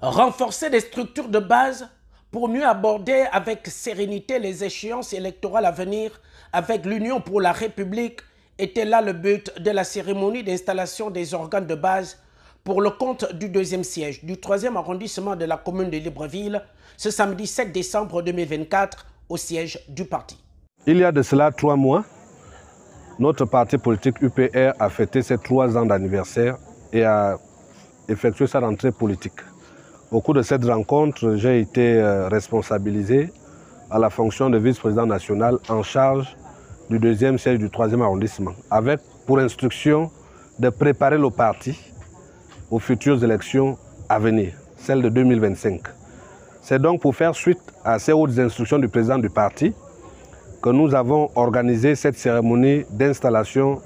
Renforcer les structures de base pour mieux aborder avec sérénité les échéances électorales à venir avec l'Union pour la République était là le but de la cérémonie d'installation des organes de base pour le compte du deuxième siège du 3e arrondissement de la commune de Libreville ce samedi 7 décembre 2024 au siège du parti. Il y a de cela 3 mois, notre parti politique UPR a fêté ses 3 ans d'anniversaire et a effectué sa rentrée politique. Au cours de cette rencontre, j'ai été responsabilisé à la fonction de vice-président national en charge du 2e siège du 3e arrondissement, avec pour instruction de préparer le parti aux futures élections à venir, celles de 2025. C'est donc pour faire suite à ces hautes instructions du président du parti que nous avons organisé cette cérémonie d'installation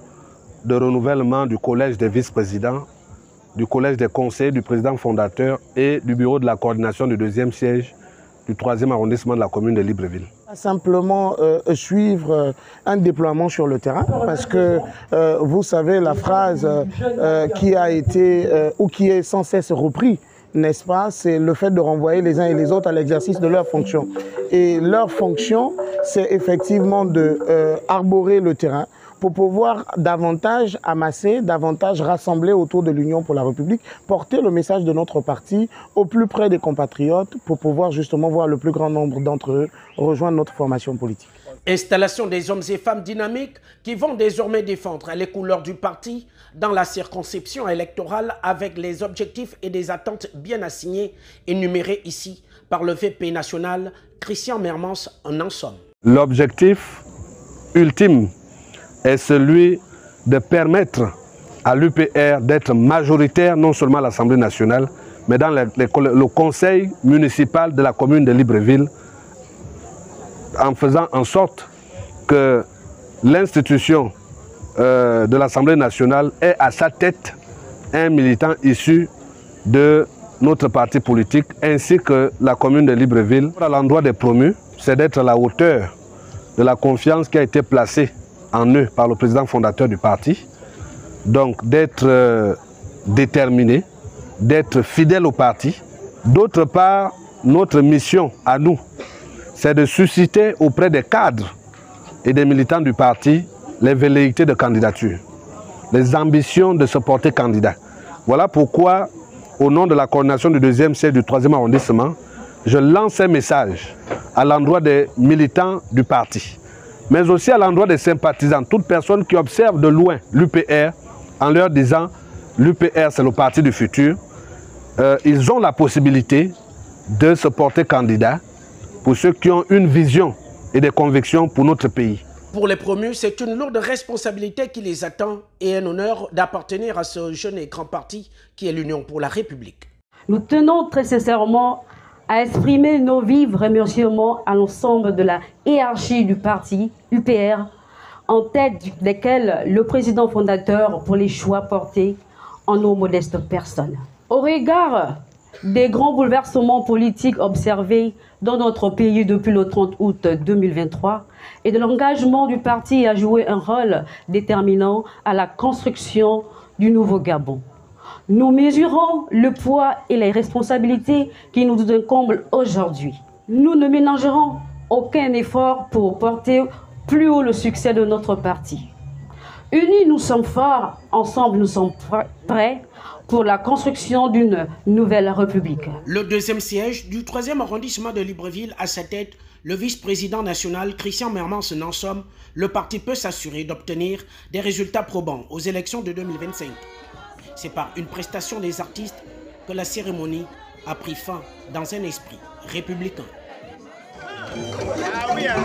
de renouvellement du collège des vice-présidents, du collège des conseillers, du président fondateur et du bureau de la coordination du 2e siège du 3e arrondissement de la commune de Libreville. Simplement suivre un déploiement sur le terrain parce que vous savez la phrase qui a été ou qui est sans cesse reprise, n'est-ce pas, c'est le fait de renvoyer les uns et les autres à l'exercice de leurs fonctions. Et leur fonction, c'est effectivement de arborer le terrain pour pouvoir davantage amasser, davantage rassembler autour de l'Union pour la République, porter le message de notre parti au plus près des compatriotes pour pouvoir justement voir le plus grand nombre d'entre eux rejoindre notre formation politique. Installation des hommes et femmes dynamiques qui vont désormais défendre les couleurs du parti dans la circonscription électorale avec les objectifs et des attentes bien assignés et énumérés ici par le VP national Christian Mermans en somme. L'objectif ultime est celui de permettre à l'UPR d'être majoritaire non seulement à l'Assemblée nationale, mais dans le conseil municipal de la commune de Libreville, en faisant en sorte que l'institution de l'Assemblée nationale ait à sa tête un militant issu de notre parti politique, ainsi que la commune de Libreville. À l'endroit des promus, c'est d'être à la hauteur de la confiance qui a été placée en eux par le président fondateur du parti, donc d'être déterminé, d'être fidèle au parti. D'autre part, notre mission à nous, c'est de susciter auprès des cadres et des militants du parti les velléités de candidature, les ambitions de se porter candidat. Voilà pourquoi, au nom de la coordination du 2e siège du 3e arrondissement, je lance un message à l'endroit des militants du parti, mais aussi à l'endroit des sympathisants, toutes personnes qui observent de loin l'UPR en leur disant l'UPR c'est le parti du futur. Ils ont la possibilité de se porter candidat pour ceux qui ont une vision et des convictions pour notre pays. Pour les promus, c'est une lourde responsabilité qui les attend et un honneur d'appartenir à ce jeune et grand parti qui est l'Union pour la République. Nous tenons très sincèrement à exprimer nos vifs remerciements à l'ensemble de la hiérarchie du parti UPR, en tête desquels le président fondateur pour les choix portés en nos modestes personnes. Au regard des grands bouleversements politiques observés dans notre pays depuis le 30 août 2023 et de l'engagement du parti à jouer un rôle déterminant à la construction du nouveau Gabon, nous mesurons le poids et les responsabilités qui nous incombent aujourd'hui. Nous ne ménagerons aucun effort pour porter plus haut le succès de notre parti. Unis, nous sommes forts, ensemble, nous sommes prêts pour la construction d'une nouvelle République. Le 2e siège du 3e arrondissement de Libreville à sa tête, le vice-président national Christian Mermans en somme, le parti peut s'assurer d'obtenir des résultats probants aux élections de 2025. C'est par une prestation des artistes que la cérémonie a pris fin dans un esprit républicain. Ah oui, hein.